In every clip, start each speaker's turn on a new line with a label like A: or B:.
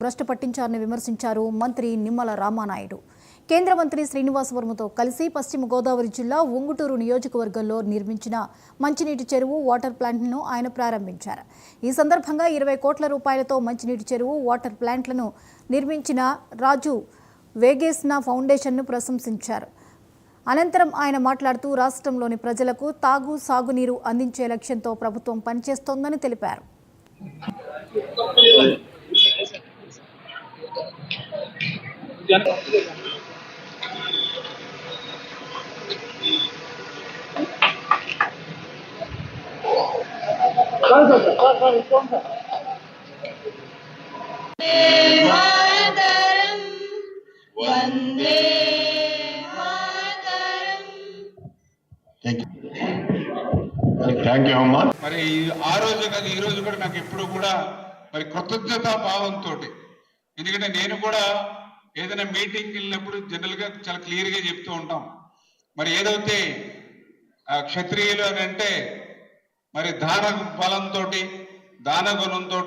A: భ్రష్టు పట్టించారని విమర్శించారు మంత్రి నిమ్మల రామానాయుడు. కేంద్ర మంత్రి శ్రీనివాస్ వర్మతో కలిసి పశ్చిమ గోదావరి జిల్లా ఉంగుటూరు నియోజకవర్గంలో నిర్మించిన మంచినీటి చెరువు వాటర్ ప్లాంట్లను ఆయన ప్రారంభించారు. ఈ సందర్భంగా 20 కోట్ల రూపాయలతో మంచినీటి చెరువు వాటర్ ప్లాంట్లను నిర్మించిన రాజు వేగేస్నా ఫౌండేషన్ను ప్రశంసించారు. అనంతరం ఆయన మాట్లాడుతూ రాష్ట్రంలోని ప్రజలకు సాగునీరు అందించే లక్ష్యంతో ప్రభుత్వం పనిచేస్తోందని తెలిపారు.
B: మరి ఆ రోజు కాదు ఈ రోజు కూడా నాకు ఎప్పుడు కూడా మరి కృతజ్ఞతా భావంతో, ఎందుకంటే నేను కూడా ఏదైనా మీటింగ్కి వెళ్ళినప్పుడు జనరల్ గా చాలా క్లియర్ గా చెప్తూ ఉంటాం. మరి ఏదైతే క్షత్రియులు అని అంటే మరి దాన బలంతో దాన గుణంతో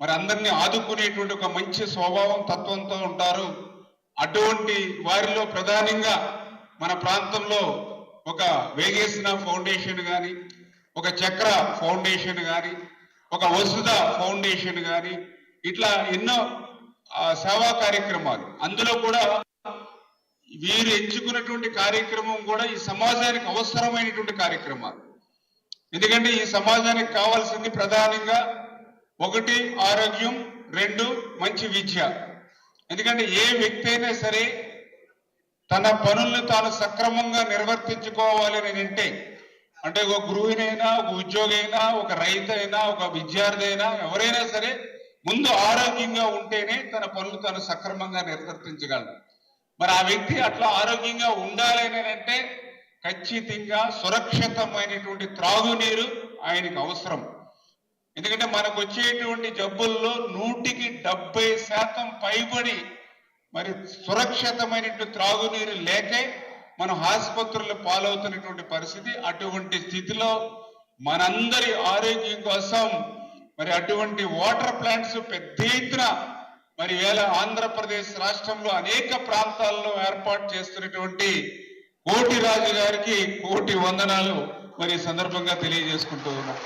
B: మరి అందరినీ ఆదుకునేటువంటి ఒక మంచి స్వభావం తత్వంతో ఉంటారు. అటువంటి వారిలో ప్రధానంగా మన ప్రాంతంలో ఒక వేగేసిన ఫౌండేషన్ కానీ, ఒక చక్ర ఫౌండేషన్ కానీ, ఒక వసుధ ఫౌండేషన్ కానీ, ఇట్లా ఎన్నో సేవా కార్యక్రమాలు, అందులో కూడా వీరు ఎంచుకున్నటువంటి కార్యక్రమం కూడా ఈ సమాజానికి అవసరమైనటువంటి కార్యక్రమాలు. ఎందుకంటే ఈ సమాజానికి కావాల్సింది ప్రధానంగా 1 ఆరోగ్యం, 2 మంచి విద్య. ఎందుకంటే ఏ వ్యక్తి అయినా సరే తన పనులను తాను సక్రమంగా నిర్వర్తించుకోవాలి అని అంటే ఒక గృహిణైనా, ఒక ఉద్యోగి అయినా, ఒక రైతు అయినా, ఒక విద్యార్థి అయినా, ఎవరైనా సరే ముందు ఆరోగ్యంగా ఉంటేనే తన పనులు తాను సక్రమంగా నిర్వర్తించగలరు. మరి ఆ వ్యక్తి అట్లా ఆరోగ్యంగా ఉండాలి అని అంటే ఖచ్చితంగా సురక్షితమైనటువంటి త్రాగునీరు ఆయనకు అవసరం. ఎందుకంటే మనకు వచ్చేటువంటి జబ్బుల్లో 100% పైబడి మరి సురక్షితమైనటువంటి త్రాగునీరు లేకే మనం ఆసుపత్రులు పాలవుతున్నటువంటి పరిస్థితి. అటువంటి స్థితిలో మనందరి ఆరోగ్యం కోసం మరి అటువంటి వాటర్ ప్లాంట్స్ పెద్ద ఎత్తున మరి ఆంధ్రప్రదేశ్ రాష్ట్రంలో అనేక ప్రాంతాల్లో ఏర్పాటు చేస్తున్నటువంటి కోటి రాజు గారికి కోటి వందనాలు మరి సందర్భంగా తెలియజేసుకుంటూ ఉన్నాం.